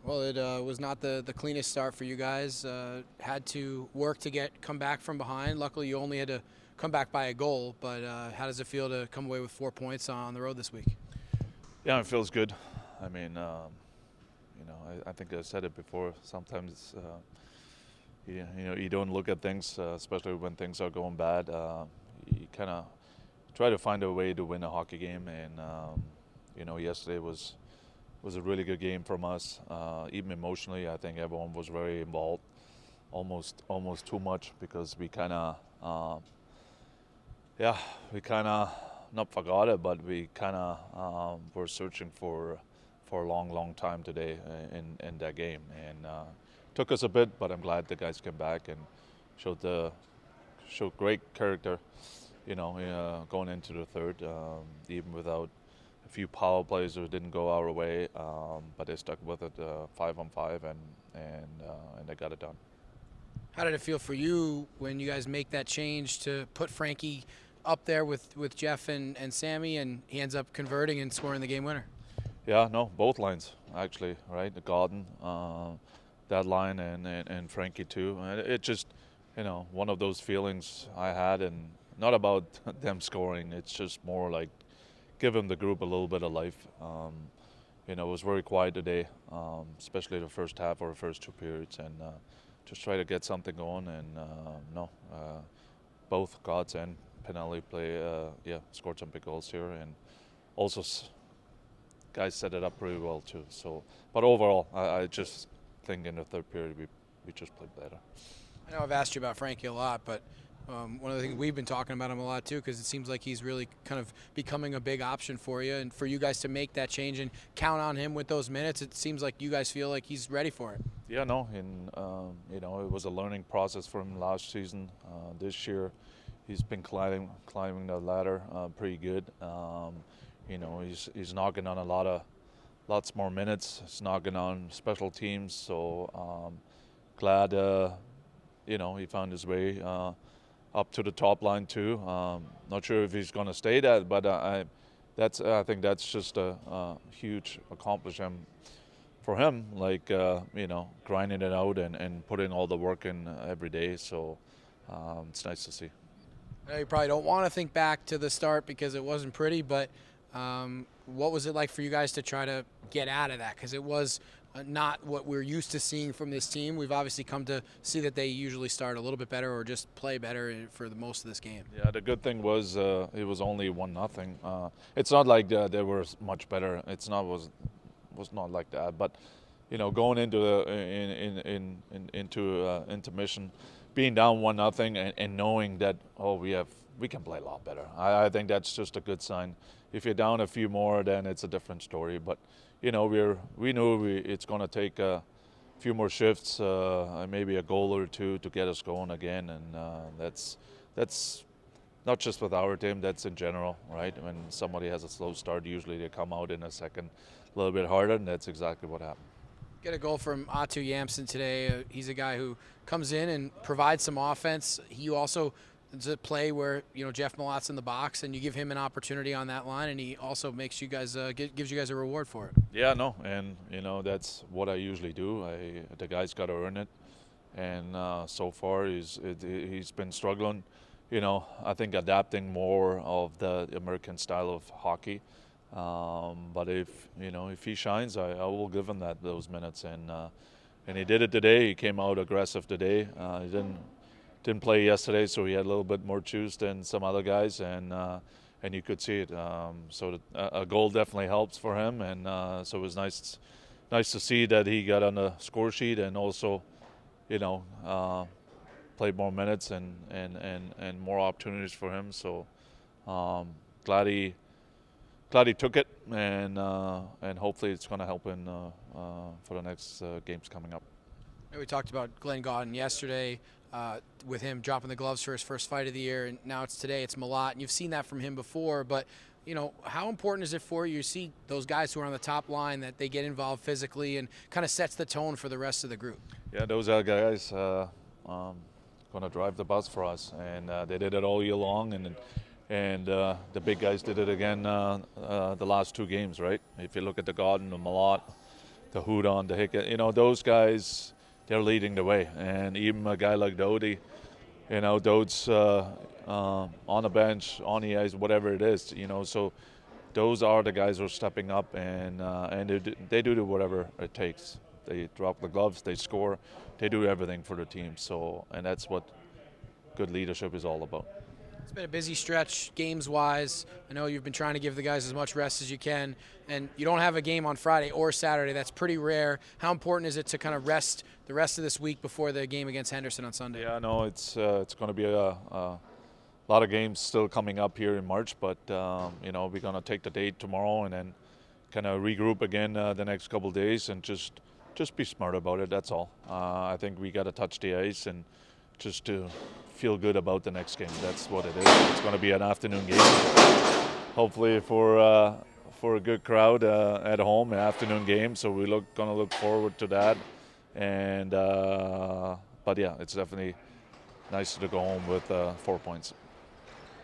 Well, it was not the cleanest start for you guys. Had to work to come back from behind. Luckily, you only had to come back by a goal. But how does it feel to come away with 4 points on the road this week? Yeah, it feels good. I mean, I think I said it before. Sometimes, you don't look at things, especially when things are going bad. You kind of try to find a way to win a hockey game, and yesterday was a really good game from us. Even emotionally, I think everyone was very involved, almost too much, because we kind of, not forgot it, but we kind of were searching for a long time today in that game, and took us a bit, but I'm glad the guys came back and showed great character. Going into the third, even without a few power plays that didn't go our way, but they stuck with it 5-on-5, and they got it done. How did it feel for you when you guys make that change to put Frankie up there with Jeff and Sammy, and he ends up converting and scoring the game winner? Yeah, no, both lines actually, right? The Garden, that line, and Frankie too. And it just, one of those feelings I had, and not about them scoring. It's just more like giving the group a little bit of life. It was very quiet today, especially the first half or the first two periods, and just try to get something going. And both Gods and Pinelli scored some big goals here, and also guys set it up pretty well too. So, but overall, I just think in the third period we just played better. I know I've asked you about Frankie a lot, but one of the things we've been talking about him a lot too, because it seems like he's really kind of becoming a big option for you, and for you guys to make that change and count on him with those minutes, it seems like you guys feel like he's ready for it. Yeah, no, and it was a learning process for him last season. This year, he's been climbing the ladder pretty good. He's knocking on lots more minutes. He's knocking on special teams. So glad he found his way up to the top line too. Not sure if he's going to stay that, but I think that's just a huge accomplishment for him. Like grinding it out and putting all the work in every day. So it's nice to see. I know you probably don't want to think back to the start because it wasn't pretty, but what was it like for you guys to try to get out of that? Because it was not what we're used to seeing from this team. We've obviously come to see that they usually start a little bit better or just play better for the most of this game. Yeah, the good thing was it was only 1-0. It's not like they were much better. It's not was not like that. But going into into intermission, being down 1-0 and knowing that we can play a lot better. I think that's just a good sign. If you're down a few more, then it's a different story. But we knew it's going to take a few more shifts, maybe a goal or two to get us going again, and that's not just with our team. That's in general, right? When somebody has a slow start, usually they come out in a second a little bit harder, and that's exactly what happened. Get a goal from Atu Yamson today. He's a guy who comes in and provides some offense. He also it's a play where Jeff Malot's in the box and you give him an opportunity on that line, and he also makes you guys gives you guys a reward for it. Yeah, no, and that's what I usually do. The guy's got to earn it, and so far he's been struggling. I think adapting more of the American style of hockey. But if he shines, I will give him those minutes, and he did it today. He came out aggressive today. He didn't play yesterday, so he had a little bit more juice than some other guys, and you could see it. So a goal definitely helps for him, and so it was nice to see that he got on the score sheet and also, played more minutes and more opportunities for him. So glad he took it, and hopefully it's going to help him for the next games coming up. We talked about Glenn Gaudin yesterday with him dropping the gloves for his first fight of the year, and now today it's Malott, and you've seen that from him before. But how important is it for you to see those guys who are on the top line that they get involved physically and kind of sets the tone for the rest of the group? Yeah, those are guys going to drive the bus for us, and they did it all year long, and the big guys did it again the last two games, right? If you look at the Garden, the Malott, the Hudon, the Hickett, those guys, they're leading the way. And even a guy like Dodie, Dode's on the bench, on the ice, whatever it is, so those are the guys who are stepping up, and they do whatever it takes. They drop the gloves, they score, they do everything for the team. So, and that's what good leadership is all about. It's been a busy stretch games-wise. I know you've been trying to give the guys as much rest as you can, and you don't have a game on Friday or Saturday. That's pretty rare. How important is it to kind of rest the rest of this week before the game against Henderson on Sunday? Yeah, no, it's going to be a lot of games still coming up here in March, but we're going to take the date tomorrow and then kind of regroup again the next couple of days and just be smart about it. That's all. I think we got to touch the ice and just to feel good about the next game. That's what it is. It's going to be an afternoon game. Hopefully for a good crowd at home, an afternoon game. So we're going to look forward to that. And but yeah, it's definitely nice to go home with 4 points.